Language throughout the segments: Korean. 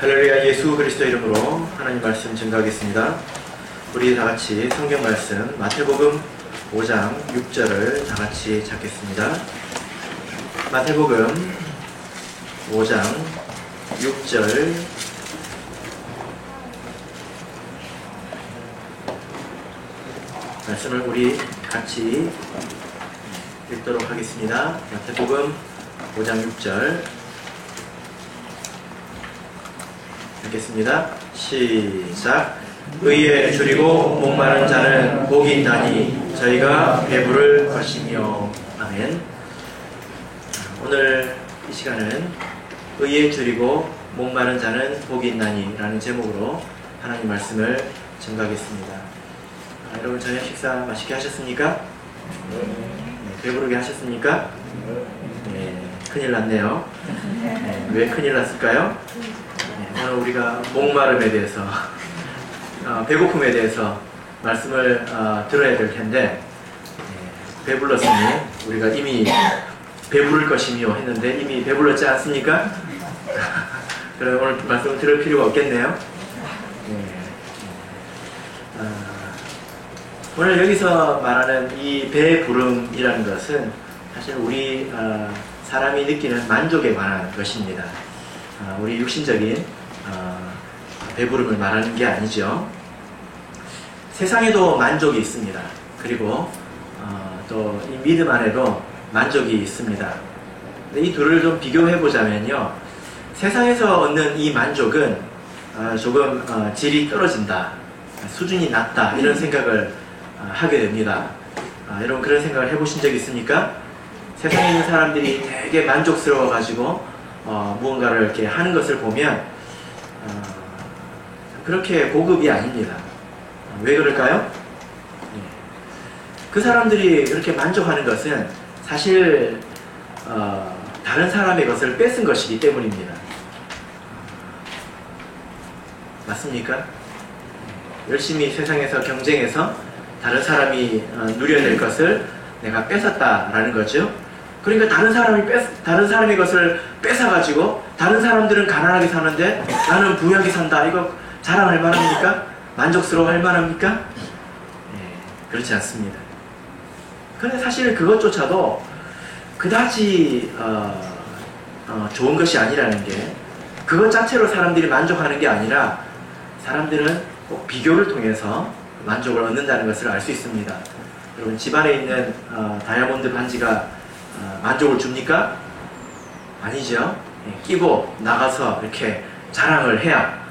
할렐루야. 예수 그리스도 이름으로 하나님 말씀 증거하겠습니다. 우리 다같이 성경 말씀 마태복음 5장 6절을 다같이 찾겠습니다. 마태복음 5장 6절 말씀을 우리 같이 읽도록 하겠습니다. 마태복음 5장 6절 읽겠습니다. 시작. 의에 줄이고 목마른 자는 복이 있나니 저희가 배부를 것이며. 아멘. 오늘 이 시간은 의에 줄이고 목마른 자는 복이 있나니 라는 제목으로 하나님 말씀을 증거하겠습니다. 여러분 저녁 식사 맛있게 하셨습니까? 배부르게 하셨습니까? 네, 큰일 났네요. 왜 큰일 났을까요? 오늘 우리가 목마름에 대해서 배고픔에 대해서 말씀을 들어야 될 텐데, 배불렀으니 우리가 이미 배부를 것이며 했는데 이미 배불렀지 않습니까? 그럼 오늘 말씀을 들을 필요가 없겠네요. 오늘 여기서 말하는 이 배부름이라는 것은 사실 우리 사람이 느끼는 만족에 관한 것입니다. 우리 육신적인 배부름을 말하는 게 아니죠. 세상에도 만족이 있습니다. 그리고 또 이 믿음 안에도 만족이 있습니다. 이 둘을 좀 비교해 보자면요, 세상에서 얻는 이 만족은 조금 질이 떨어진다, 수준이 낮다, 이런 생각을 하게 됩니다. 여러분 그런 생각을 해보신 적 있습니까? 세상에 있는 사람들이 되게 만족스러워 가지고 무언가를 이렇게 하는 것을 보면 그렇게 고급이 아닙니다. 왜 그럴까요? 그 사람들이 그렇게 만족하는 것은 사실 다른 사람의 것을 뺏은 것이기 때문입니다. 맞습니까? 열심히 세상에서 경쟁해서 다른 사람이 누려야 될 것을 내가 뺏었다라는 거죠. 그러니까 다른 사람의 것을 뺏어가지고 다른 사람들은 가난하게 사는데 나는 부유하게 산다. 이거 자랑할 만합니까? 만족스러워할 만합니까? 그렇지 않습니다. 그런데 사실 그것조차도 그다지 좋은 것이 아니라는 게, 그것 자체로 사람들이 만족하는 게 아니라 사람들은 꼭 비교를 통해서 만족을 얻는다는 것을 알 수 있습니다. 여러분 집안에 있는 다이아몬드 반지가 만족을 줍니까? 아니죠. 끼고 나가서 이렇게 자랑을 해야,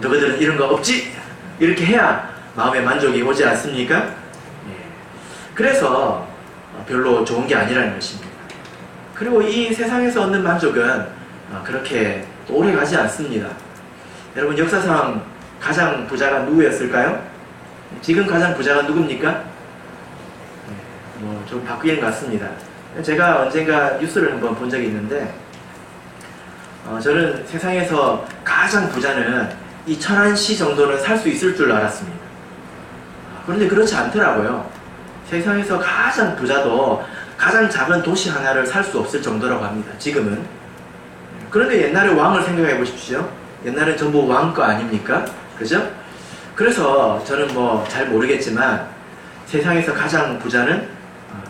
너희들은 이런 거 없지? 이렇게 해야 마음에 만족이 오지 않습니까? 그래서 별로 좋은 게 아니라는 것입니다. 그리고 이 세상에서 얻는 만족은 그렇게 오래 가지 않습니다. 여러분 역사상 가장 부자가 누구였을까요? 지금 가장 부자가 누굽니까? 좀 바뀌는 것 같습니다. 제가 언젠가 뉴스를 한번 본 적이 있는데, 저는 세상에서 가장 부자는 이 천안시 정도는 살 수 있을 줄 알았습니다. 그런데 그렇지 않더라고요. 세상에서 가장 부자도 가장 작은 도시 하나를 살 수 없을 정도라고 합니다. 지금은. 그런데 옛날에 왕을 생각해 보십시오. 옛날에 전부 왕 거 아닙니까? 그죠? 그래서 저는 잘 모르겠지만 세상에서 가장 부자는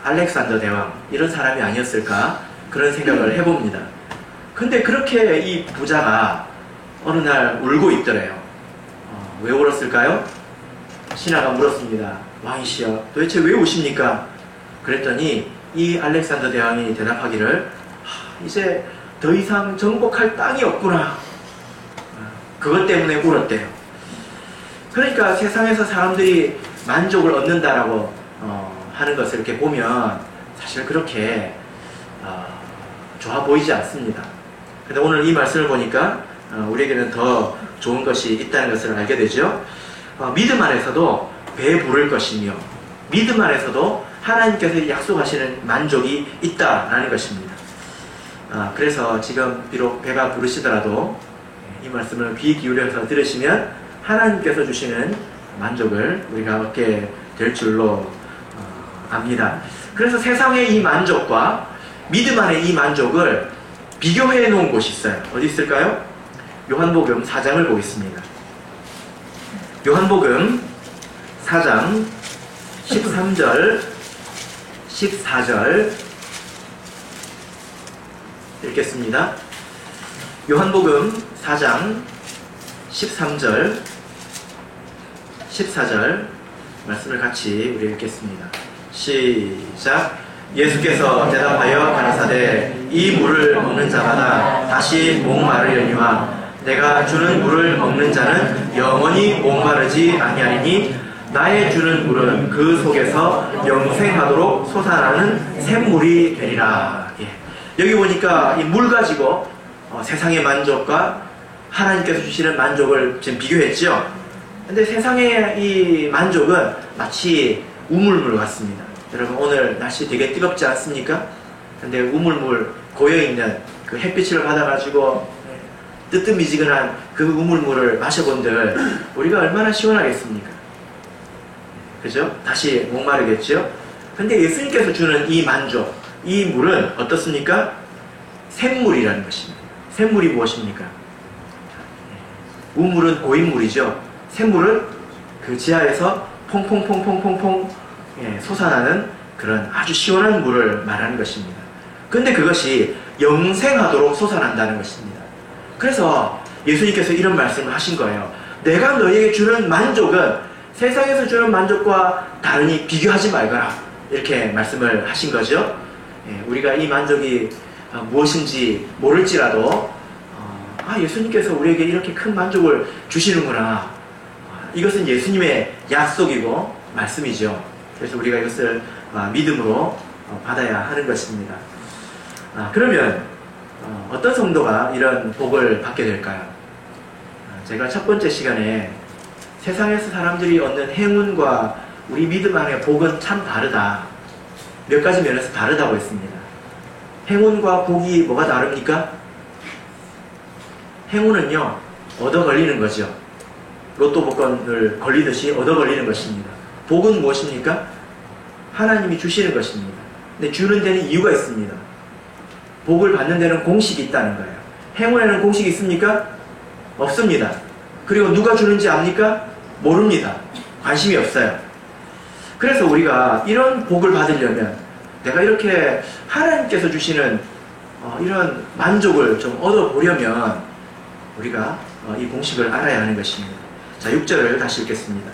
알렉산더 대왕, 이런 사람이 아니었을까, 그런 생각을 해봅니다. 근데 그렇게 이 부자가 어느 날 울고 있더래요. 왜 울었을까요? 신하가 물었습니다. 왕이시여, 도대체 왜 우십니까? 그랬더니 이 알렉산더 대왕이 대답하기를, 이제 더 이상 정복할 땅이 없구나. 그것 때문에 울었대요. 그러니까 세상에서 사람들이 만족을 얻는다라고 하는 것을 이렇게 보면 사실 그렇게 좋아 보이지 않습니다. 근데 오늘 이 말씀을 보니까 우리에게는 더 좋은 것이 있다는 것을 알게 되죠. 믿음 안에서도 배부를 것이며, 믿음 안에서도 하나님께서 약속하시는 만족이 있다라는 것입니다. 그래서 지금 비록 배가 부르시더라도 이 말씀을 귀 기울여서 들으시면 하나님께서 주시는 만족을 우리가 얻게 될 줄로 압니다. 그래서 세상의 이 만족과 믿음 안의 이 만족을 비교해 놓은 곳이 있어요. 어디 있을까요? 요한복음 4장을 보겠습니다. 요한복음 4장 13절, 14절 읽겠습니다. 요한복음 4장 13절, 14절 말씀을 같이 우리 읽겠습니다. 시작. 예수께서 대답하여 가라사대 이 물을 먹는 자마다 다시 목마르려니와 내가 주는 물을 먹는 자는 영원히 목마르지 아니하리니 나의 주는 물은 그 속에서 영생하도록 솟아나는 샘물이 되리라. 예. 여기 보니까 이 물 가지고 세상의 만족과 하나님께서 주시는 만족을 지금 비교했죠. 근데 세상의 이 만족은 마치 우물물 같습니다. 여러분 오늘 날씨 되게 뜨겁지 않습니까? 근데 우물물 고여있는 그 햇빛을 받아가지고 뜨뜻미지근한 그 우물물을 마셔본들 우리가 얼마나 시원하겠습니까? 그죠? 다시 목마르겠죠? 근데 예수님께서 주는 이 만족, 이 물은 어떻습니까? 샘물이라는 것입니다. 샘물이 무엇입니까? 우물은 고인물이죠. 샘물은 그 지하에서 퐁퐁퐁퐁퐁퐁 솟아나는 그런 아주 시원한 물을 말하는 것입니다. 근데 그것이 영생하도록 솟아난다는 것입니다. 그래서 예수님께서 이런 말씀을 하신 거예요. 내가 너에게 주는 만족은 세상에서 주는 만족과 다르니 비교하지 말거라. 이렇게 말씀을 하신 거죠. 우리가 이 만족이 무엇인지 모를지라도 예수님께서 우리에게 이렇게 큰 만족을 주시는구나. 이것은 예수님의 약속이고 말씀이죠. 그래서 우리가 이것을 믿음으로 받아야 하는 것입니다. 그러면 어떤 성도가 이런 복을 받게 될까요? 제가 첫 번째 시간에 세상에서 사람들이 얻는 행운과 우리 믿음 안의 복은 참 다르다. 몇 가지 면에서 다르다고 했습니다. 행운과 복이 뭐가 다릅니까? 행운은요, 얻어 걸리는 거죠. 로또 복권을 걸리듯이 얻어 걸리는 것입니다. 복은 무엇입니까? 하나님이 주시는 것입니다. 근데 주는 데는 이유가 있습니다. 복을 받는 데는 공식이 있다는 거예요. 행운에는 공식이 있습니까? 없습니다. 그리고 누가 주는지 압니까? 모릅니다. 관심이 없어요. 그래서 우리가 이런 복을 받으려면 내가 이렇게 하나님께서 주시는 이런 만족을 좀 얻어보려면 우리가 이 공식을 알아야 하는 것입니다. 자, 6절을 다시 읽겠습니다.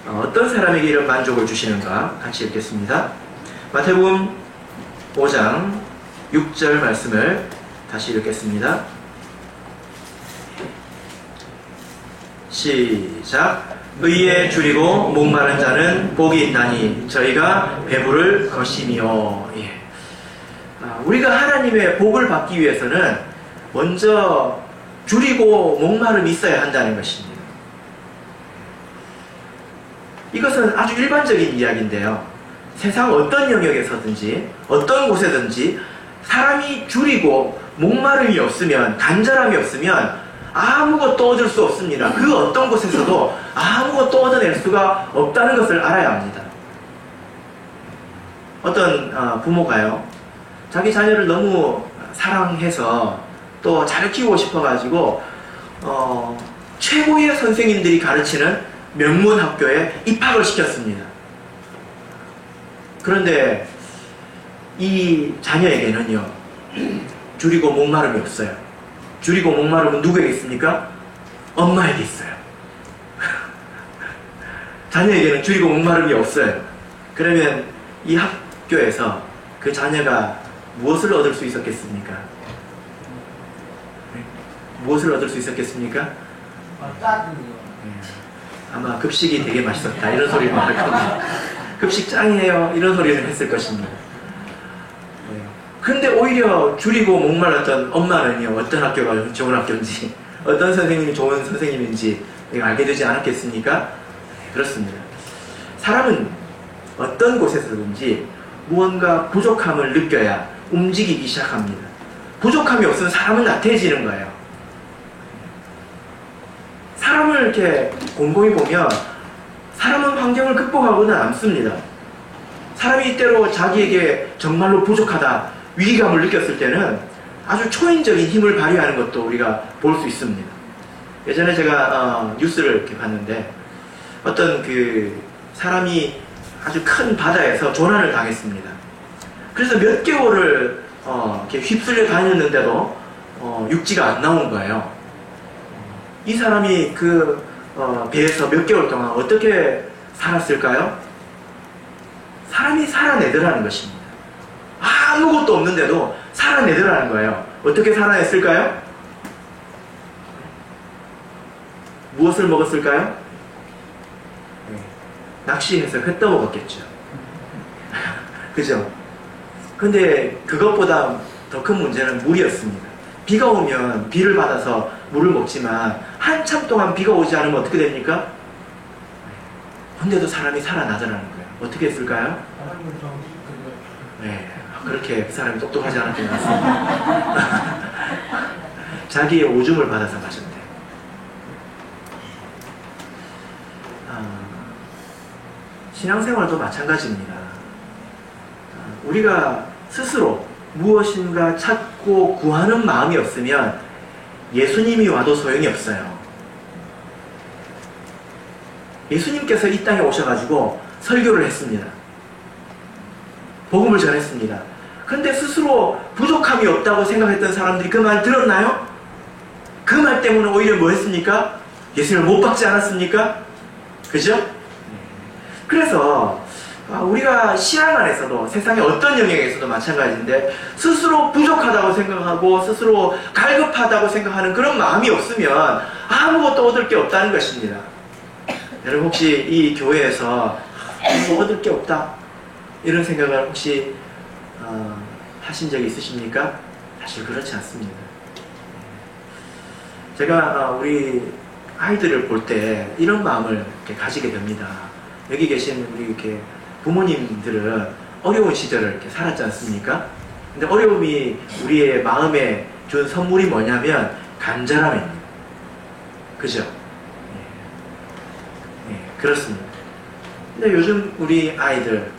어떤 사람에게 이런 만족을 주시는가 같이 읽겠습니다. 마태복음 5장 6절 말씀을 다시 읽겠습니다. 시작. 의에 줄이고 목마른 자는 복이 있나니 저희가 배부를 것이며. 예. 우리가 하나님의 복을 받기 위해서는 먼저 줄이고 목마름이 있어야 한다는 것입니다. 이것은 아주 일반적인 이야기인데요. 세상 어떤 영역에서든지 어떤 곳에든지 사람이 줄이고 목마름이 없으면, 간절함이 없으면 아무것도 얻을 수 없습니다. 그 어떤 곳에서도 아무것도 얻어낼 수가 없다는 것을 알아야 합니다. 어떤 부모가요, 자기 자녀를 너무 사랑해서 또 잘 키우고 싶어가지고 최고의 선생님들이 가르치는 명문학교에 입학을 시켰습니다. 그런데 이 자녀에게는요, 줄이고 목마름이 없어요. 줄이고 목마름은 누구에게 있습니까? 엄마에게 있어요. 자녀에게는 줄이고 목마름이 없어요. 그러면 이 학교에서 그 자녀가 무엇을 얻을 수 있었겠습니까? 무엇을 얻을 수 있었겠습니까? 아마 급식이 되게 맛있었다 이런 소리를 할 겁니다. 급식 짱이에요 이런 소리를 했을 것입니다. 근데 오히려 줄이고 목말랐던 엄마는요, 어떤 학교가 좋은 학교인지, 어떤 선생님이 좋은 선생님인지 알게 되지 않았겠습니까? 그렇습니다. 사람은 어떤 곳에서든지 무언가 부족함을 느껴야 움직이기 시작합니다. 부족함이 없으면 사람은 나태해지는 거예요. 사람을 이렇게 곰곰이 보면 사람은 환경을 극복하고는 않습니다. 사람이 때로 자기에게 정말로 부족하다, 위기감을 느꼈을 때는 아주 초인적인 힘을 발휘하는 것도 우리가 볼 수 있습니다. 예전에 제가 뉴스를 이렇게 봤는데 어떤 그 사람이 아주 큰 바다에서 조난을 당했습니다. 그래서 몇 개월을 이렇게 휩쓸려 다녔는데도 육지가 안 나온 거예요. 이 사람이 그 배에서 몇 개월 동안 어떻게 살았을까요? 사람이 살아내더라는 것입니다. 아무것도 없는데도 살아내더라는 거예요. 어떻게 살아냈을까요? 무엇을 먹었을까요? 낚시해서 회 떠먹었겠죠. 그죠? 근데 그것보다 더 큰 문제는 물이었습니다. 비가 오면 비를 받아서 물을 먹지만 한참 동안 비가 오지 않으면 어떻게 됩니까? 근데도 사람이 살아나더라는 거예요. 어떻게 했을까요? 네, 그렇게 그 사람이 똑똑하지 않았던 것 같습니다. 자기의 오줌을 받아서 마셨대요. 신앙생활도 마찬가지입니다. 우리가 스스로 무엇인가 찾고 구하는 마음이 없으면 예수님이 와도 소용이 없어요. 예수님께서 이 땅에 오셔가지고 설교를 했습니다. 복음을 전했습니다. 근데 스스로 부족함이 없다고 생각했던 사람들이 그 말 들었나요? 그 말 때문에 오히려 뭐 했습니까? 예수님을 못 받지 않았습니까? 그죠? 그래서 우리가 신앙 안에서도 세상의 어떤 영역에서도 마찬가지인데 스스로 부족하다고 생각하고 스스로 갈급하다고 생각하는 그런 마음이 없으면 아무것도 얻을 게 없다는 것입니다. 여러분 혹시 이 교회에서 뭐 얻을 게 없다 이런 생각을 혹시 하신 적이 있으십니까? 사실 그렇지 않습니다. 제가 우리 아이들을 볼 때 이런 마음을 이렇게 가지게 됩니다. 여기 계신 우리 이렇게 부모님들은 어려운 시절을 이렇게 살았지 않습니까? 근데 어려움이 우리의 마음에 준 선물이 뭐냐면 간절함입니다. 그죠? 네, 그렇습니다. 근데 요즘 우리 아이들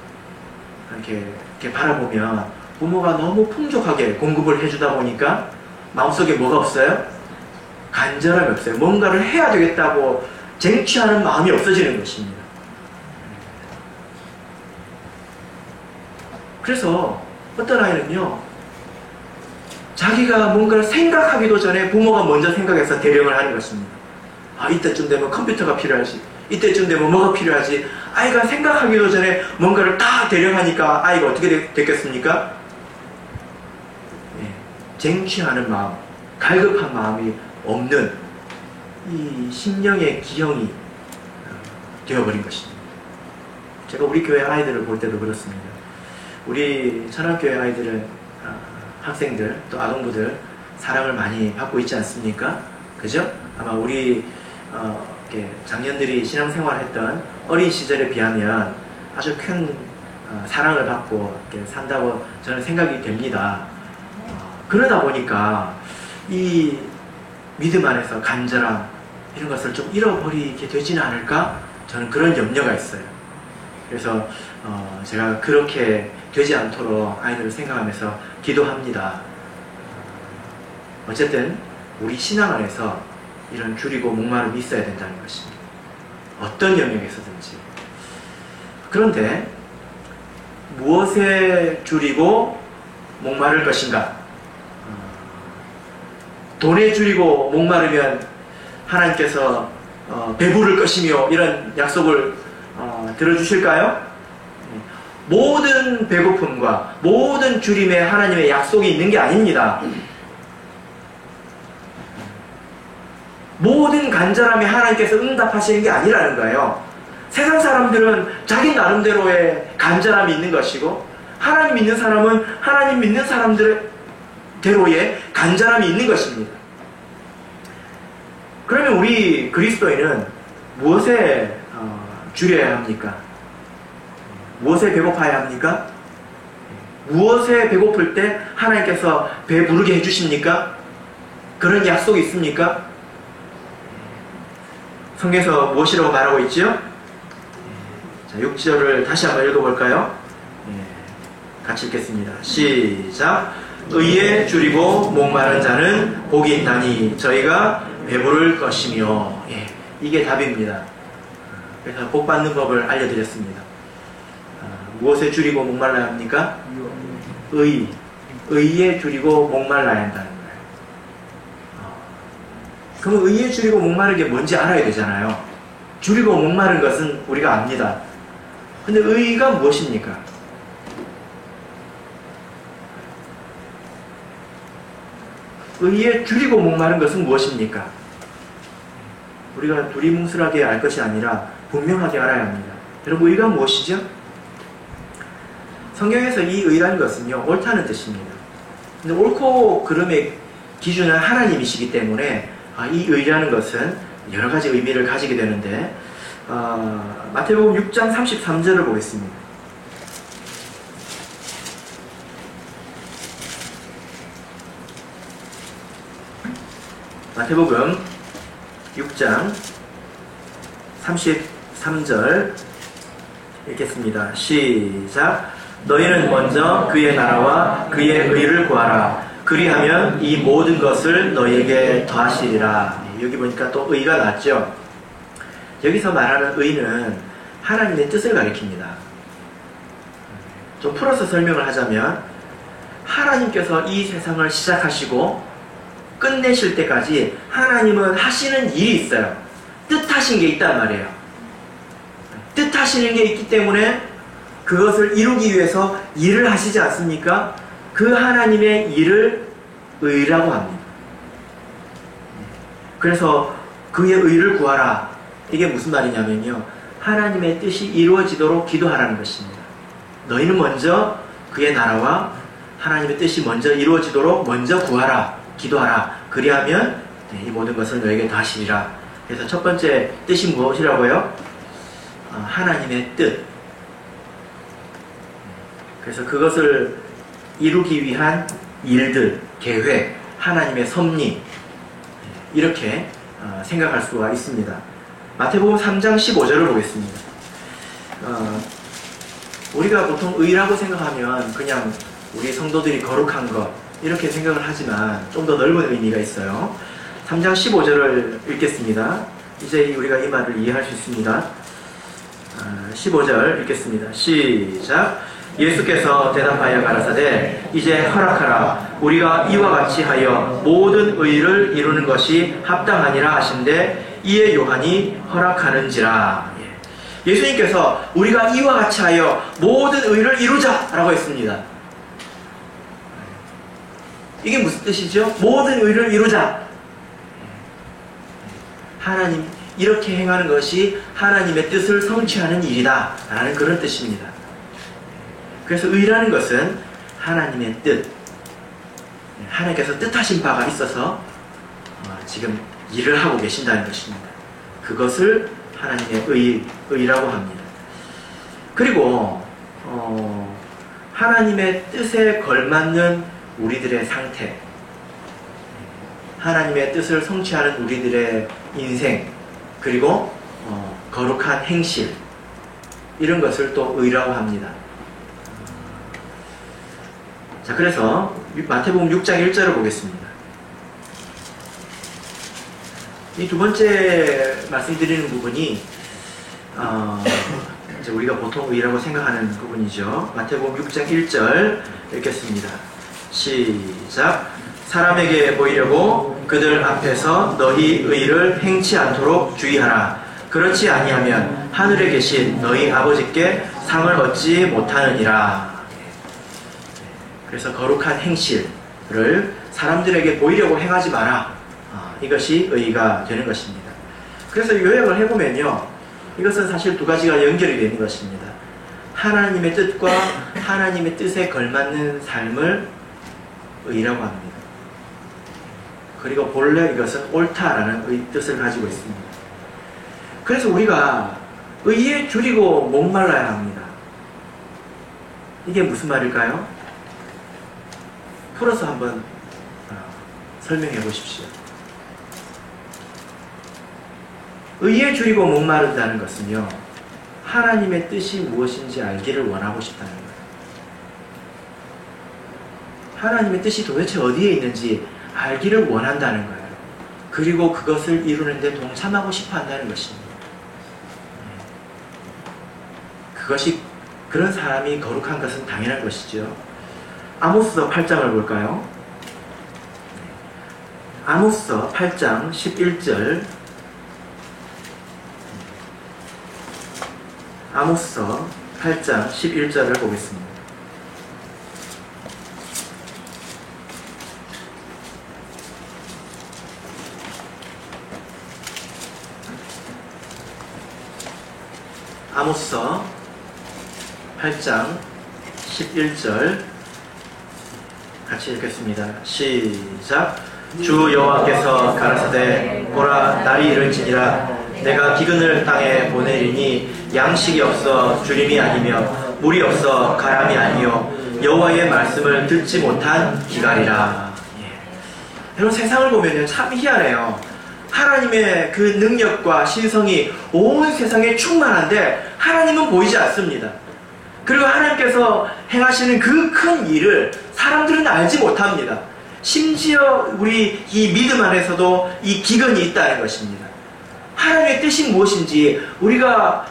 이렇게 바라보면 부모가 너무 풍족하게 공급을 해주다 보니까 마음속에 뭐가 없어요? 간절함이 없어요. 뭔가를 해야 되겠다고 쟁취하는 마음이 없어지는 것입니다. 그래서 어떤 아이는요, 자기가 뭔가를 생각하기도 전에 부모가 먼저 생각해서 대령을 하는 것입니다. 이때쯤 되면 컴퓨터가 필요하지, 이때쯤 되면 뭐가 필요하지. 아이가 생각하기도 전에 뭔가를 다 대령하니까 아이가 어떻게 됐겠습니까? 쟁취하는 마음, 갈급한 마음이 없는 이 심령의 기형이 되어버린 것입니다. 제가 우리 교회 아이들을 볼 때도 그렇습니다. 우리 천안교회 아이들은 학생들 또 아동부들 사랑을 많이 받고 있지 않습니까? 그죠? 아마 우리 장년들이 신앙생활했던 어린 시절에 비하면 아주 큰 사랑을 받고 이렇게 산다고 저는 생각이 됩니다. 그러다 보니까 이 믿음 안에서 간절함 이런 것을 좀 잃어버리게 되지는 않을까? 저는 그런 염려가 있어요. 그래서 제가 그렇게 되지 않도록 아이들을 생각하면서 기도합니다. 어쨌든 우리 신앙 안에서 이런 줄이고 목마름이 있어야 된다는 것입니다. 어떤 영역에서든지. 그런데 무엇에 줄이고 목마를 것인가? 돈에 줄이고 목마르면 하나님께서 배부를 것이며 이런 약속을 들어주실까요? 모든 배고픔과 모든 줄임에 하나님의 약속이 있는 게 아닙니다. 모든 간절함에 하나님께서 응답하시는 게 아니라는 거예요. 세상 사람들은 자기 나름대로의 간절함이 있는 것이고 하나님 믿는 사람은 하나님 믿는 사람들대로의 간절함이 있는 것입니다. 그러면 우리 그리스도인은 무엇에 줄여야 합니까? 무엇에 배고파야 합니까? 무엇에 배고플 때 하나님께서 배 부르게 해주십니까? 그런 약속이 있습니까? 성경에서 무엇이라고 말하고 있지요? 자, 6절을 다시 한번 읽어볼까요? 같이 읽겠습니다. 시작! 의에 줄이고 목마른 자는 복이 있나니 저희가 배부를 것이며. 예, 이게 답입니다. 그래서 복 받는 법을 알려드렸습니다. 무엇에 줄이고 목말라야 합니까? 의에 줄이고 목말라야 한다는 거예요. 그럼 의에 줄이고 목마른 게 뭔지 알아야 되잖아요. 줄이고 목마른 것은 우리가 압니다. 근데 의가 무엇입니까? 의에 줄이고 목마른 것은 무엇입니까? 우리가 두리뭉술하게 알 것이 아니라 분명하게 알아야 합니다. 여러분, 의가 무엇이죠? 성경에서 이 의라는 것은요, 옳다는 뜻입니다. 근데 옳고 그름의 기준은 하나님이시기 때문에 이 의라는 것은 여러 가지 의미를 가지게 되는데, 마태복음 6장 33절을 보겠습니다. 마태복음 6장 33절 읽겠습니다. 시작. 너희는 먼저 그의 나라와 그의 의를 구하라. 그리하면 이 모든 것을 너희에게 더하시리라. 여기 보니까 또 의가 나왔죠. 여기서 말하는 의는 하나님의 뜻을 가리킵니다. 좀 풀어서 설명을 하자면, 하나님께서 이 세상을 시작하시고 끝내실 때까지 하나님은 하시는 일이 있어요. 뜻하신 게 있단 말이에요. 뜻하시는 게 있기 때문에 그것을 이루기 위해서 일을 하시지 않습니까? 그 하나님의 일을 의라고 합니다. 그래서 그의 의를 구하라. 이게 무슨 말이냐면요, 하나님의 뜻이 이루어지도록 기도하라는 것입니다. 너희는 먼저 그의 나라와 하나님의 뜻이 먼저 이루어지도록 먼저 구하라, 기도하라. 그리하면 이 모든 것을 너에게 더하시리라. 그래서 첫 번째 뜻이 무엇이라고요? 하나님의 뜻. 그래서 그것을 이루기 위한 일들, 계획, 하나님의 섭리, 이렇게 생각할 수가 있습니다. 마태복음 3장 15절을 보겠습니다. 우리가 보통 의라고 생각하면 그냥 우리 성도들이 거룩한 것, 이렇게 생각을 하지만 좀 더 넓은 의미가 있어요. 3장 15절을 읽겠습니다. 이제 우리가 이 말을 이해할 수 있습니다. 15절 읽겠습니다. 시작. 예수께서 대답하여 가라사대 이제 허락하라. 우리가 이와 같이 하여 모든 의를 이루는 것이 합당하니라 하신대 이에 요한이 허락하는지라. 예수님께서 우리가 이와 같이 하여 모든 의를 이루자 라고 했습니다. 이게 무슨 뜻이죠? 모든 의를 이루자. 하나님, 이렇게 행하는 것이 하나님의 뜻을 성취하는 일이다 라는 그런 뜻입니다. 그래서 의라는 것은 하나님의 뜻, 하나님께서 뜻하신 바가 있어서 지금 일을 하고 계신다는 것입니다. 그것을 하나님의 의라고 합니다. 그리고 하나님의 뜻에 걸맞는 우리들의 상태, 하나님의 뜻을 성취하는 우리들의 인생, 그리고 거룩한 행실, 이런 것을 또 의라고 합니다. 자, 그래서 마태복음 6장 1절을 보겠습니다. 이 두 번째 말씀드리는 부분이 이제 우리가 보통 의라고 생각하는 부분이죠. 마태복음 6장 1절 읽겠습니다. 시작. 사람에게 보이려고 그들 앞에서 너희 의를 행치 않도록 주의하라. 그렇지 아니하면 하늘에 계신 너희 아버지께 상을 얻지 못하느니라. 그래서 거룩한 행실을 사람들에게 보이려고 행하지 마라. 이것이 의가 되는 것입니다. 그래서 요약을 해보면요, 이것은 사실 두 가지가 연결이 되는 것입니다. 하나님의 뜻과 하나님의 뜻에 걸맞는 삶을 의라고 합니다. 그리고 본래 이것은 옳다라는 뜻을 가지고 있습니다. 그래서 우리가 의에 줄이고 목말라야 합니다. 이게 무슨 말일까요? 풀어서 한번 설명해 보십시오. 의에 줄이고 목마른다는 것은요, 하나님의 뜻이 무엇인지 알기를 원하고 싶다는 거예요. 하나님의 뜻이 도대체 어디에 있는지 알기를 원한다는 거예요. 그리고 그것을 이루는데 동참하고 싶어 한다는 것입니다. 그것이, 그런 사람이 거룩한 것은 당연한 것이죠. 아모스서 8장을 볼까요? 아모스서 8장 11절. 아모스서 8장 11절을 보겠습니다. 아모스서 8장 11절 같이 읽겠습니다. 시작. 주 여호와께서 가라사대 보라 날이 이를지니라 내가 기근을 땅에 보내리니 양식이 없어 주림이 아니며 물이 없어 가람이 아니요 여호와의 말씀을 듣지 못한 기갈이라. 여러분, 세상을 보면 참 희한해요. 하나님의 그 능력과 신성이 온 세상에 충만한데 하나님은 보이지 않습니다. 그리고 하나님께서 행하시는 그 큰 일을 사람들은 알지 못합니다. 심지어 우리 이 믿음 안에서도 이 기근이 있다는 것입니다. 하나님의 뜻이 무엇인지 우리가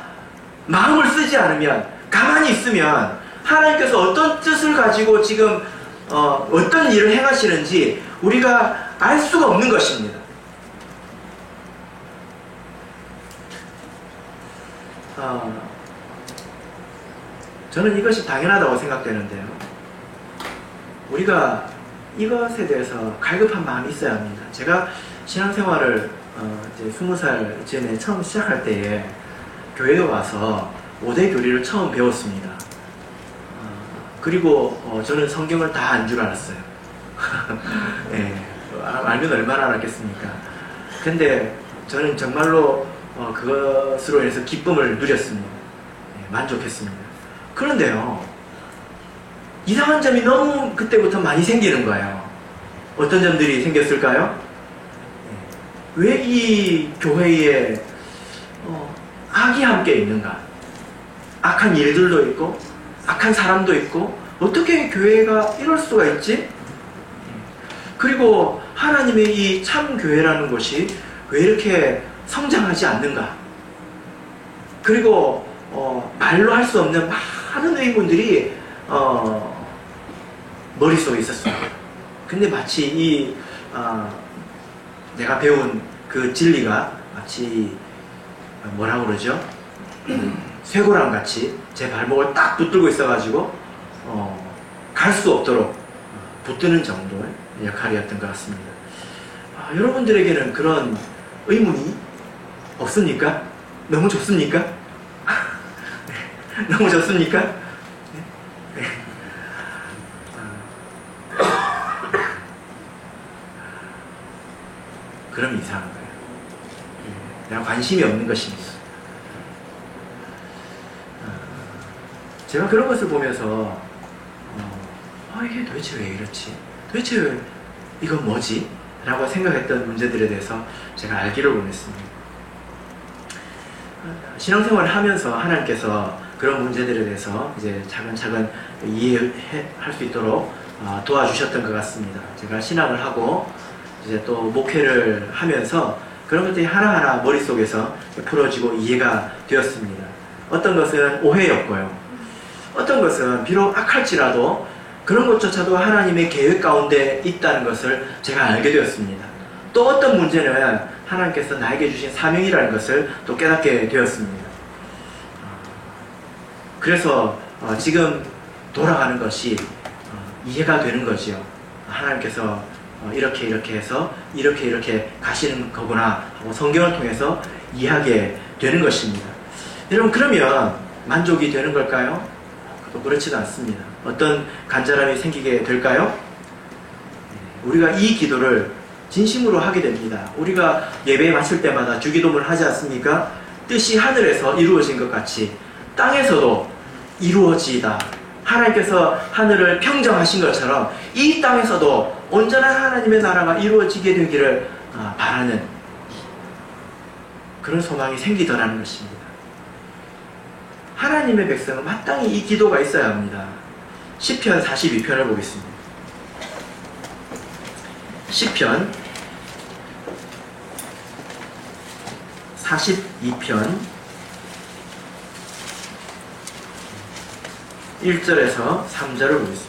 마음을 쓰지 않으면, 가만히 있으면 하나님께서 어떤 뜻을 가지고 지금 어떤 일을 행하시는지 우리가 알 수가 없는 것입니다. 저는 이것이 당연하다고 생각되는데요. 우리가 이것에 대해서 갈급한 마음이 있어야 합니다. 제가 신앙생활을 이제 20살 전에 처음 시작할 때에 교회에 와서 5대 교리를 처음 배웠습니다. 그리고 저는 성경을 다 안 줄 알았어요. 네, 알면 얼마나 알았겠습니까? 근데 저는 정말로 그것으로 인해서 기쁨을 누렸습니다. 네, 만족했습니다. 그런데요, 이상한 점이 너무 그때부터 많이 생기는 거예요. 어떤 점들이 생겼을까요? 왜 이 교회에 악이 함께 있는가? 악한 일들도 있고 악한 사람도 있고 어떻게 교회가 이럴 수가 있지? 그리고 하나님의 이 참 교회라는 것이 왜 이렇게 성장하지 않는가? 그리고 말로 할 수 없는 많은 의문들이 머릿속에 있었어요. 근데 마치 내가 배운 그 진리가 마치 뭐라고 그러죠? 쇠고랑 같이 제 발목을 딱 붙들고 있어가지고 갈 수 없도록 붙드는 정도의 역할이었던 것 같습니다. 여러분들에게는 그런 의문이 없습니까? 너무 좋습니까? 너무 좋습니까? 네. 그럼 이상한 거예요. 내가 관심이 없는 것입니다. 제가 그런 것을 보면서 이게 도대체 왜 이렇지? 도대체 왜 이건 뭐지? 라고 생각했던 문제들에 대해서 제가 알기를 원했습니다. 신앙생활을 하면서 하나님께서 그런 문제들에 대해서 이제 차근차근 이해할 수 있도록 도와주셨던 것 같습니다. 제가 신학을 하고 이제 또 목회를 하면서 그런 것들이 하나하나 머릿속에서 풀어지고 이해가 되었습니다. 어떤 것은 오해였고요. 어떤 것은 비록 악할지라도 그런 것조차도 하나님의 계획 가운데 있다는 것을 제가 알게 되었습니다. 또 어떤 문제는 하나님께서 나에게 주신 사명이라는 것을 또 깨닫게 되었습니다. 그래서 지금 돌아가는 것이 이해가 되는 거지요. 하나님께서 이렇게 해서 이렇게 가시는 거구나 하고 성경을 통해서 이해하게 되는 것입니다. 여러분, 그러면 만족이 되는 걸까요? 또 그렇지도 않습니다. 어떤 간절함이 생기게 될까요? 우리가 이 기도를 진심으로 하게 됩니다. 우리가 예배 마칠 때마다 주기도문을 하지 않습니까? 뜻이 하늘에서 이루어진 것 같이 땅에서도 이루어지다. 하나님께서 하늘을 평정하신 것처럼 이 땅에서도 온전한 하나님의 나라가 이루어지게 되기를 바라는 그런 소망이 생기더라는 것입니다. 하나님의 백성은 마땅히 이 기도가 있어야 합니다. 시편 42편을 보겠습니다. 시편 42편 1절에서 3절을 보겠습니다.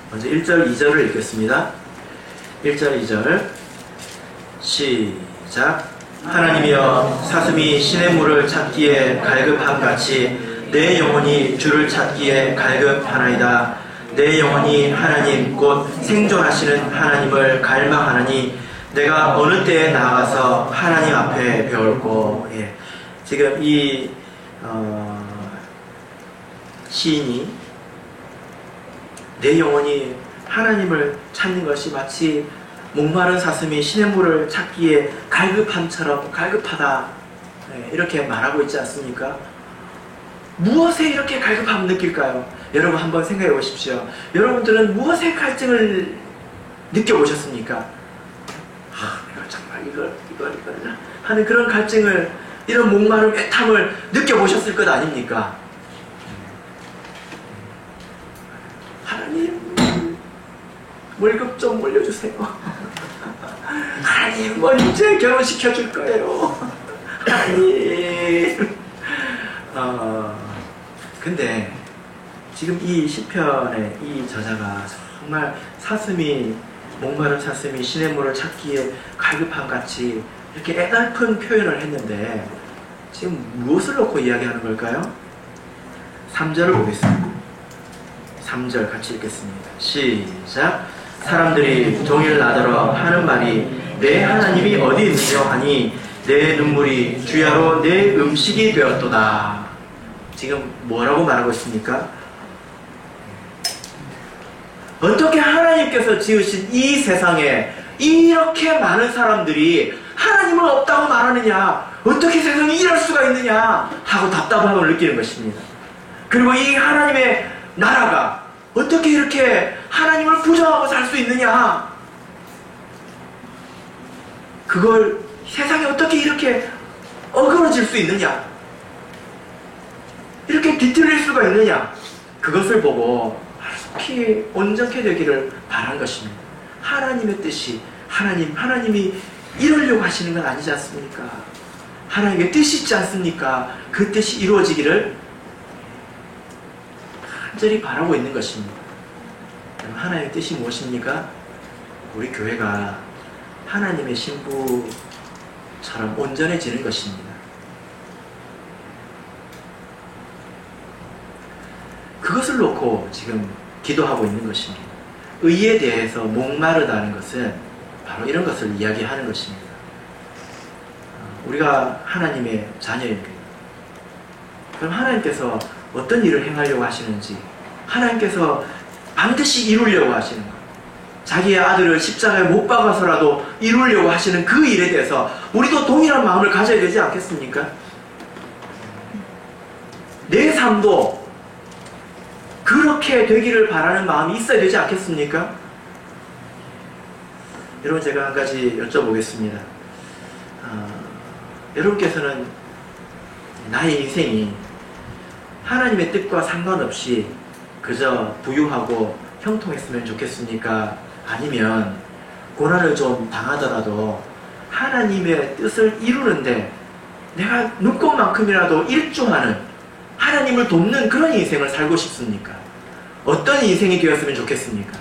먼저 1절, 2절을 읽겠습니다. 1절, 2절 시작. 하나님이여, 사슴이 시냇물을 찾기에 갈급함같이 내 영혼이 주를 찾기에 갈급하나이다. 내 영혼이 하나님 곧 생존하시는 하나님을 갈망하나니 내가 어느 때에 나아가서 하나님 앞에 배울고. 예. 지금 이 시인이 내 영혼이 하나님을 찾는 것이 마치 목마른 사슴이 시냇물을 찾기에 갈급함처럼 갈급하다, 예, 이렇게 말하고 있지 않습니까? 무엇에 이렇게 갈급함을 느낄까요? 여러분 한번 생각해 보십시오. 여러분들은 무엇에 갈증을 느껴보셨습니까? 내가 정말 이걸 하는 그런 갈증을, 이런 목마름, 애탐을 느껴보셨을 것 아닙니까? 하나님, 월급 좀 올려주세요. 하나님, 언제 결혼시켜 줄 거예요? 하나님. 근데 지금 이 시편의 이 저자가 정말 목마른 사슴이 시냇물을 찾기에 갈급함같이 이렇게 애달픈 표현을 했는데 지금 무엇을 놓고 이야기하는 걸까요? 3절을 보겠습니다. 3절 같이 읽겠습니다. 시작. 사람들이 종일 나더러 하는 말이 내 하나님이 어디 있느냐 하니 내 눈물이 주야로 내 음식이 되었도다. 지금 뭐라고 말하고 있습니까? 어떻게 하나님께서 지으신 이 세상에 이렇게 많은 사람들이 하나님은 없다고 말하느냐, 어떻게 세상에 이럴 수가 있느냐 하고 답답함을 느끼는 것입니다. 그리고 이 하나님의 나라가 어떻게 이렇게 하나님을 부정하고 살 수 있느냐, 그걸 세상에 어떻게 이렇게 어그러질 수 있느냐, 이렇게 뒤틀릴 수가 있느냐, 그것을 보고 속히 온전케 되기를 바란 것입니다. 하나님의 뜻이, 하나님이 이루려고 하시는 건 아니지 않습니까? 하나님의 뜻이 있지 않습니까? 그 뜻이 이루어지기를 간절히 바라고 있는 것입니다. 하나님의 뜻이 무엇입니까? 우리 교회가 하나님의 신부처럼 온전해지는 것입니다. 그것을 놓고 지금 기도하고 있는 것입니다. 의에 대해서 목마르다는 것은 바로 이런 것을 이야기하는 것입니다. 우리가 하나님의 자녀입니다. 그럼 하나님께서 어떤 일을 행하려고 하시는지, 하나님께서 반드시 이루려고 하시는 것, 자기의 아들을 십자가에 못 박아서라도 이루려고 하시는 그 일에 대해서 우리도 동일한 마음을 가져야 되지 않겠습니까? 내 삶도 그렇게 되기를 바라는 마음이 있어야 되지 않겠습니까? 여러분, 제가 한 가지 여쭤보겠습니다. 여러분께서는 나의 인생이 하나님의 뜻과 상관없이 그저 부유하고 형통했으면 좋겠습니까? 아니면 고난을 좀 당하더라도 하나님의 뜻을 이루는데 내가 눈꽃만큼이라도 일조하는, 하나님을 돕는 그런 인생을 살고 싶습니까? 어떤 인생이 되었으면 좋겠습니까?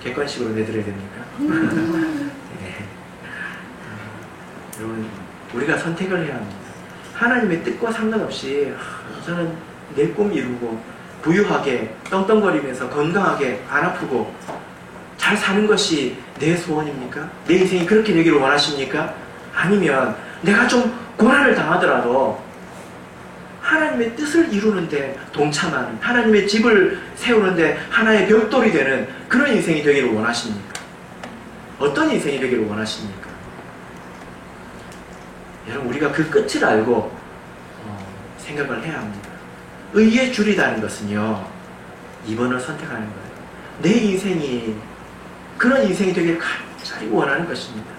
객관식으로 내드려야 됩니까? 네. 여러분, 우리가 선택을 해야 합니다. 하나님의 뜻과 상관없이 저는 내 꿈 이루고 부유하게 떵떵거리면서 건강하게 안 아프고 잘 사는 것이 내 소원입니까? 내 인생이 그렇게 되기를 원하십니까? 아니면 내가 좀 고난을 당하더라도 하나님의 뜻을 이루는데 동참하는, 하나님의 집을 세우는데 하나의 벽돌이 되는 그런 인생이 되기를 원하십니까? 어떤 인생이 되기를 원하십니까? 여러분, 우리가 그 끝을 알고 생각을 해야 합니다. 의에 줄이다는 것은요, 2번을 선택하는 거예요. 내 인생이 그런 인생이 되기를 간절히 원하는 것입니다.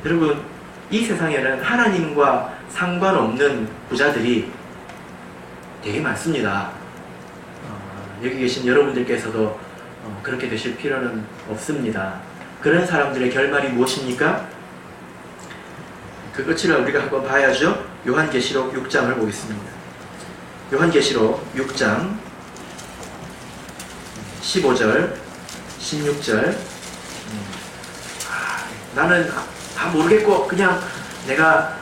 여러분, 이 세상에는 하나님과 상관없는 부자들이 되게 많습니다. 여기 계신 여러분들께서도 그렇게 되실 필요는 없습니다. 그런 사람들의 결말이 무엇입니까? 그 끝을 우리가 한번 봐야죠. 요한계시록 6장을 보겠습니다. 요한계시록 6장 15절 16절. 나는 다 모르겠고 그냥 내가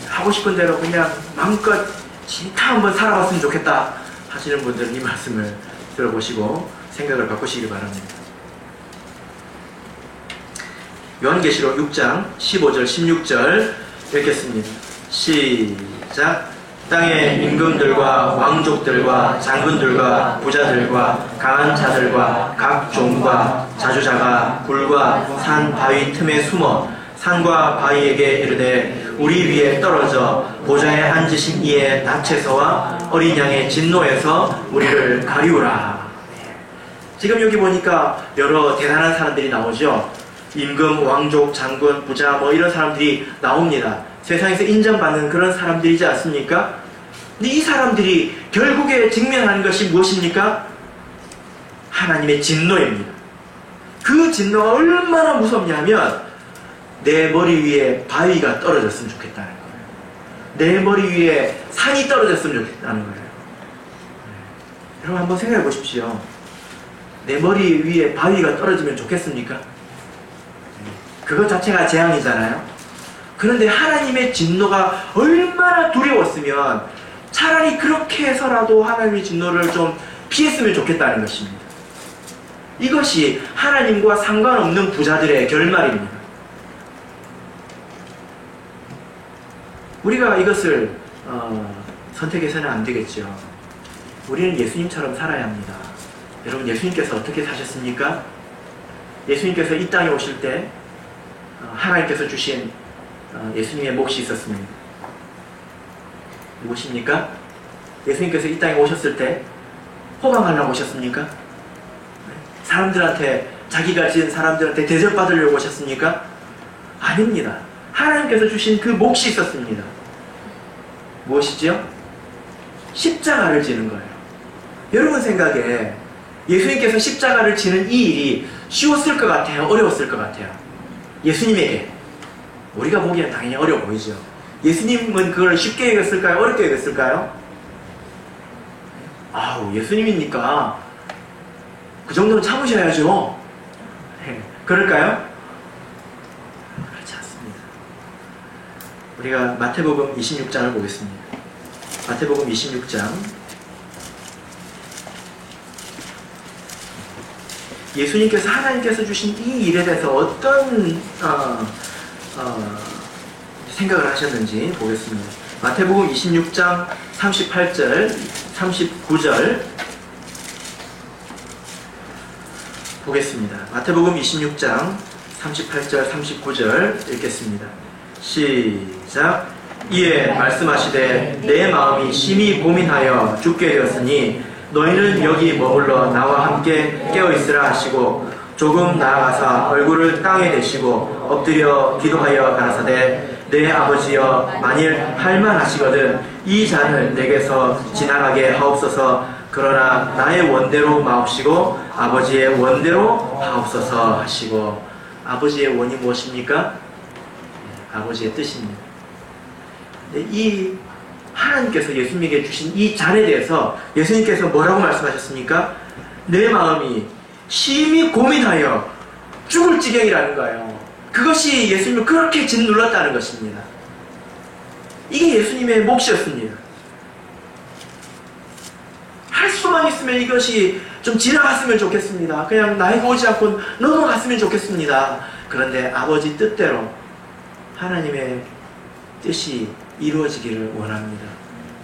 하고 싶은 대로 그냥 마음껏 진짜 한번 살아봤으면 좋겠다 하시는 분들은 이 말씀을 들어보시고 생각을 바꾸시기 바랍니다. 요한계시록 6장 15절 16절 읽겠습니다. 시작. 땅의 임금들과 왕족들과 장군들과 부자들과 강한 자들과 각 종과 자주자가 굴과 산 바위 틈에 숨어 산과 바위에게 이르되 우리 위에 떨어져 보좌에 앉으신 이의 낯에서와 어린 양의 진노에서 우리를 가리우라. 지금 여기 보니까 여러 대단한 사람들이 나오죠. 임금, 왕족, 장군, 부자 뭐 이런 사람들이 나옵니다. 세상에서 인정받는 그런 사람들이지 않습니까? 근데 이 사람들이 결국에 직면하는 것이 무엇입니까? 하나님의 진노입니다. 그 진노가 얼마나 무섭냐면 내 머리 위에 바위가 떨어졌으면 좋겠다는 거예요. 내 머리 위에 산이 떨어졌으면 좋겠다는 거예요. 여러분 한번 생각해 보십시오. 내 머리 위에 바위가 떨어지면 좋겠습니까? 그것 자체가 재앙이잖아요. 그런데 하나님의 진노가 얼마나 두려웠으면 차라리 그렇게 해서라도 하나님의 진노를 좀 피했으면 좋겠다는 것입니다. 이것이 하나님과 상관없는 부자들의 결말입니다. 우리가 이것을 선택해서는 안 되겠죠. 우리는 예수님처럼 살아야 합니다. 여러분, 예수님께서 어떻게 사셨습니까? 예수님께서 이 땅에 오실 때 하나님께서 주신 예수님의 몫이 있었습니다. 무엇입니까? 예수님께서 이 땅에 오셨을 때 호강하려고 오셨습니까? 사람들한테, 자기가 지은 사람들한테 대접받으려고 오셨습니까? 아닙니다. 하나님께서 주신 그 몫이 있었습니다. 무엇이죠? 십자가를 지는 거예요. 여러분 생각에 예수님께서 십자가를 지는 이 일이 쉬웠을 것 같아요? 어려웠을 것 같아요? 예수님에게. 우리가 보기엔 당연히 어려워 보이죠. 예수님은 그걸 쉽게 여겼을까요? 어렵게 여겼을까요? 아우, 예수님이니까 그 정도는 참으셔야죠. 그럴까요? 그렇지 않습니다. 우리가 마태복음 26장을 보겠습니다. 마태복음 26장. 예수님께서, 하나님께서 주신 이 일에 대해서 어떤 생각을 하셨는지 보겠습니다. 마태복음 26장 38절, 39절 보겠습니다. 마태복음 26장 38절, 39절 읽겠습니다. 시작. 이에 말씀하시되 내 마음이 심히 고민하여 죽게 되었으니 너희는 여기 머물러 나와 함께 깨어있으라 하시고 조금 나아가사 얼굴을 땅에 대시고 엎드려 기도하여 가라사대 내 아버지여 만일 할만하시거든 이 잔을 내게서 지나가게 하옵소서. 그러나 나의 원대로 마옵시고 아버지의 원대로 하옵소서 하시고. 아버지의 원이 무엇입니까? 아버지의 뜻입니다. 이 하나님께서 예수님에게 주신 이 잔에 대해서 예수님께서 뭐라고 말씀하셨습니까? 내 마음이 심히 고민하여 죽을 지경이라는 거예요. 그것이 예수님을 그렇게 짓눌렀다는 것입니다. 이게 예수님의 몫이었습니다. 할 수만 있으면 이것이 좀 지나갔으면 좋겠습니다. 그냥 나에게 오지 않고 넘어갔으면 좋겠습니다. 그런데 아버지 뜻대로 하나님의 뜻이 이루어지기를 원합니다.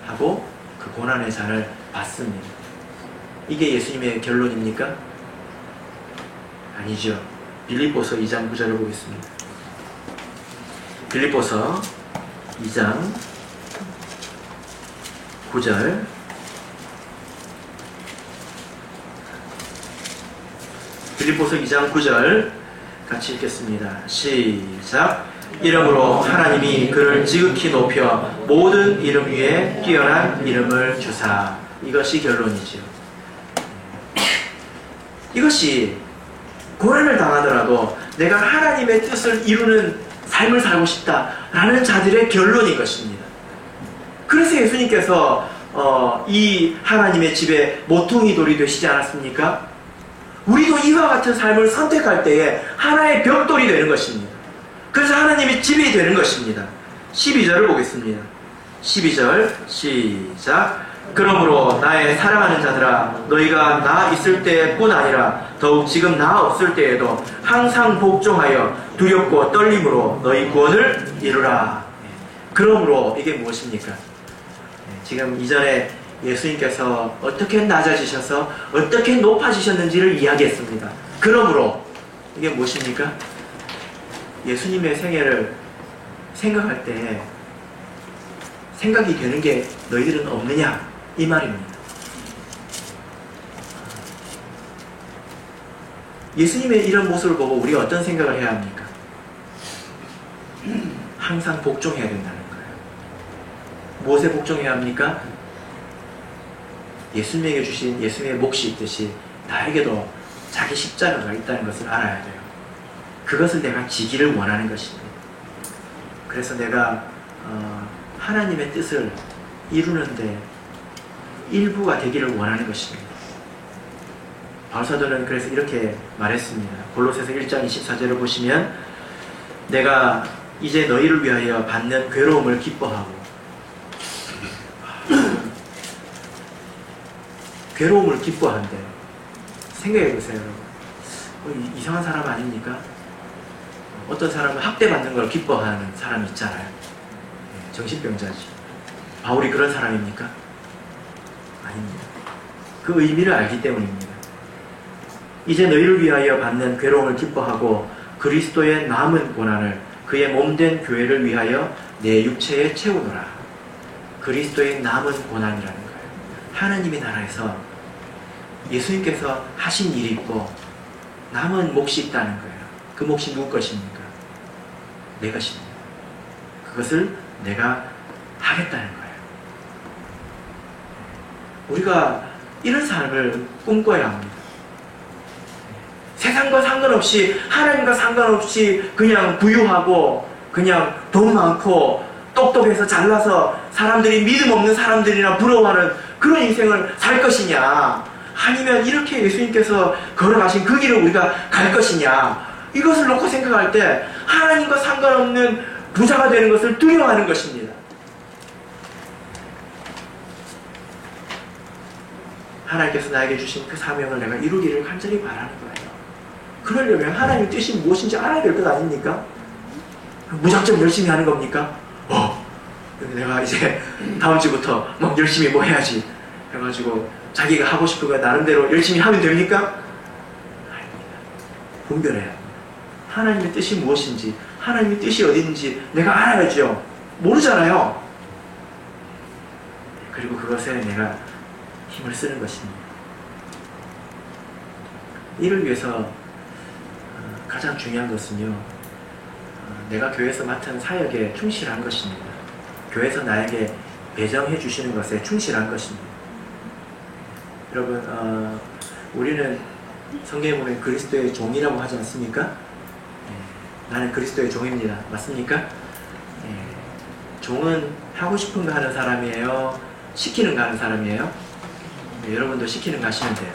하고 그 고난의 잔을 받습니다. 이게 예수님의 결론입니까? 아니죠. 빌립보서 2장 9절을 보겠습니다. 빌립보서 2장 9절. 빌립보서 2장 9절 같이 읽겠습니다. 시작. 이름으로 하나님이 그를 지극히 높여 모든 이름 위에 뛰어난 이름을 주사. 이것이 결론이지요. 이것이 고난을 당하더라도 내가 하나님의 뜻을 이루는 삶을 살고 싶다라는 자들의 결론인 것입니다. 그래서 예수님께서 이 하나님의 집에 모퉁이 돌이 되시지 않았습니까? 우리도 이와 같은 삶을 선택할 때에 하나의 벽돌이 되는 것입니다. 그래서 하나님의 집이 되는 것입니다. 12절을 보겠습니다. 12절 시작. 그러므로 나의 사랑하는 자들아, 너희가 나 있을 때뿐 아니라 더욱 지금 나 없을 때에도 항상 복종하여 두렵고 떨림으로 너희 구원을 이루라. 그러므로 이게 무엇입니까? 지금 이전에 예수님께서 어떻게 낮아지셔서 어떻게 높아지셨는지를 이야기했습니다. 그러므로 이게 무엇입니까? 예수님의 생애를 생각할 때 생각이 되는 게 너희들은 없느냐? 이 말입니다. 예수님의 이런 모습을 보고 우리가 어떤 생각을 해야 합니까? 항상 복종해야 된다는 거예요. 무엇에 복종해야 합니까? 예수님에게 주신 예수님의 몫이 있듯이 나에게도 자기 십자가가 있다는 것을 알아야 돼요. 그것을 내가 지기를 원하는 것입니다. 그래서 내가 하나님의 뜻을 이루는데 일부가 되기를 원하는 것입니다. 바울사도는 그래서 이렇게 말했습니다. 골로새서 1장 24절을 보시면 내가 이제 너희를 위하여 받는 괴로움을 기뻐하고 괴로움을 기뻐한대. 생각해 보세요, 여러분. 이상한 사람 아닙니까? 어떤 사람은 학대받는 걸 기뻐하는 사람이 있잖아요. 정신병자지. 바울이 그런 사람입니까? 아닙니다. 그 의미를 알기 때문입니다. 이제 너희를 위하여 받는 괴로움을 기뻐하고 그리스도의 남은 고난을 그의 몸된 교회를 위하여 내 육체에 채우노라. 그리스도의 남은 고난이라는 거예요. 하나님의 나라에서 예수님께서 하신 일이 있고 남은 몫이 있다는 거예요. 그 몫이 누구 것입니까? 내 것입니다. 그것을 내가 하겠다는 거예요. 우리가 이런 삶을 꿈꿔야 합니다. 세상과 상관없이, 하나님과 상관없이 그냥 부유하고 그냥 돈 많고 똑똑해서 잘나서 사람들이 믿음 없는 사람들이나 부러워하는 그런 인생을 살 것이냐, 아니면 이렇게 예수님께서 걸어가신 그 길을 우리가 갈 것이냐, 이것을 놓고 생각할 때 하나님과 상관없는 부자가 되는 것을 두려워하는 것입니다. 하나님께서 나에게 주신 그 사명을 내가 이루기를 간절히 바라는 거예요. 그러려면 하나님의 뜻이 무엇인지 알아야 될 것 아닙니까? 무작정 열심히 하는 겁니까? 내가 이제 다음 주부터 막 열심히 뭐 해야지 해가지고 자기가 하고 싶은 거 나름대로 열심히 하면 됩니까? 아닙니다. 분별해야 합니다. 하나님의 뜻이 무엇인지, 하나님의 뜻이 어디 있는지 내가 알아야죠. 모르잖아요. 그리고 그것에 내가 힘을 쓰는 것입니다. 이를 위해서 가장 중요한 것은요, 내가 교회에서 맡은 사역에 충실한 것입니다. 교회에서 나에게 배정해 주시는 것에 충실한 것입니다. 여러분, 우리는 성경에 보면 그리스도의 종이라고 하지 않습니까? 나는 그리스도의 종입니다. 맞습니까? 종은 하고 싶은 거 하는 사람이에요? 시키는 거 하는 사람이에요? 여러분도 시키는 거 하시면 돼요.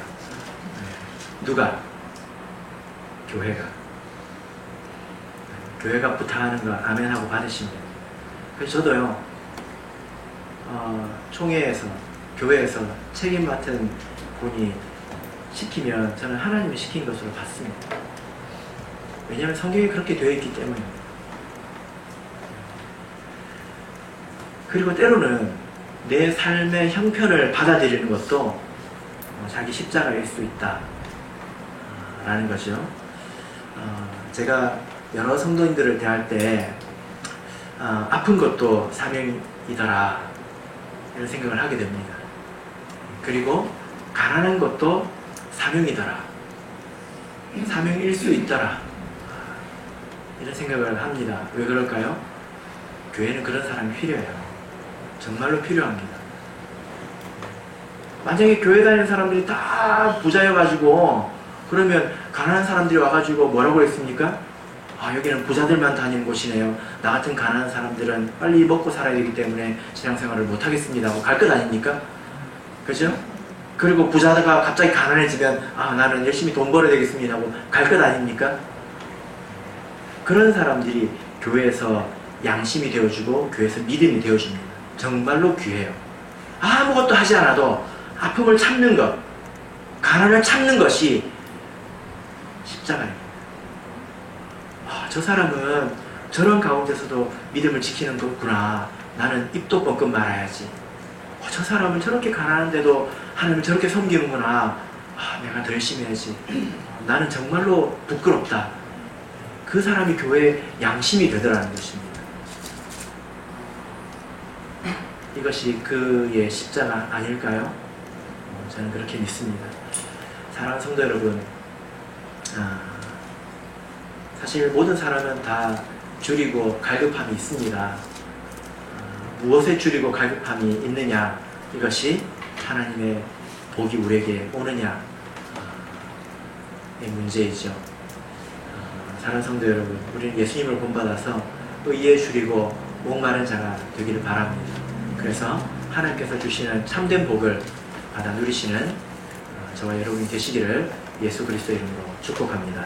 누가? 교회가. 교회가 부탁하는 거 아멘하고 받으시면 돼요. 그래서 저도요, 총회에서, 교회에서 책임 맡은 분이 시키면 저는 하나님이 시킨 것으로 받습니다. 왜냐하면 성경에 그렇게 되어 있기 때문입니다. 그리고 때로는 내 삶의 형편을 받아들이는 것도 자기 십자가일 수 있다 라는 거죠. 제가 여러 성도님들을 대할 때 아픈 것도 사명이더라 이런 생각을 하게 됩니다. 그리고 가난한 것도 사명이더라, 사명일 수 있더라 이런 생각을 합니다. 왜 그럴까요? 교회는 그런 사람이 필요해요. 정말로 필요합니다. 만약에 교회 다니는 사람들이 다 부자여가지고 그러면 가난한 사람들이 와가지고 뭐라고 했습니까? 아, 여기는 부자들만 다니는 곳이네요. 나 같은 가난한 사람들은 빨리 먹고 살아야 되기 때문에 신앙생활을 못하겠습니다 하고 갈 것 아닙니까? 그죠? 그리고 부자가 갑자기 가난해지면 아, 나는 열심히 돈 벌어야 되겠습니다 하고 갈 것 아닙니까? 그런 사람들이 교회에서 양심이 되어주고 교회에서 믿음이 되어줍니다. 정말로 귀해요. 아무것도 하지 않아도 아픔을 참는 것, 가난을 참는 것이 십자가입니다. 아, 저 사람은 저런 가운데서도 믿음을 지키는 거구나. 나는 입도 뻥끗 말아야지. 저 사람은 저렇게 가난한데도 하나님을 저렇게 섬기는구나. 아, 내가 더 열심히 해야지. 나는 정말로 부끄럽다. 그 사람이 교회의 양심이 되더라는 것입니다. 이것이 그의 십자가 아닐까요? 저는 그렇게 믿습니다. 사랑하는 성도 여러분, 사실 모든 사람은 다 줄이고 갈급함이 있습니다. 무엇에 줄이고 갈급함이 있느냐, 이것이 하나님의 복이 우리에게 오느냐의 문제이죠. 사랑하는 성도 여러분, 우리는 예수님을 본받아서 의에 줄이고 목마른 자가 되기를 바랍니다. 그래서 하나님께서 주시는 참된 복을 받아 누리시는 저와 여러분이 되시기를 예수 그리스도 이름으로 축복합니다.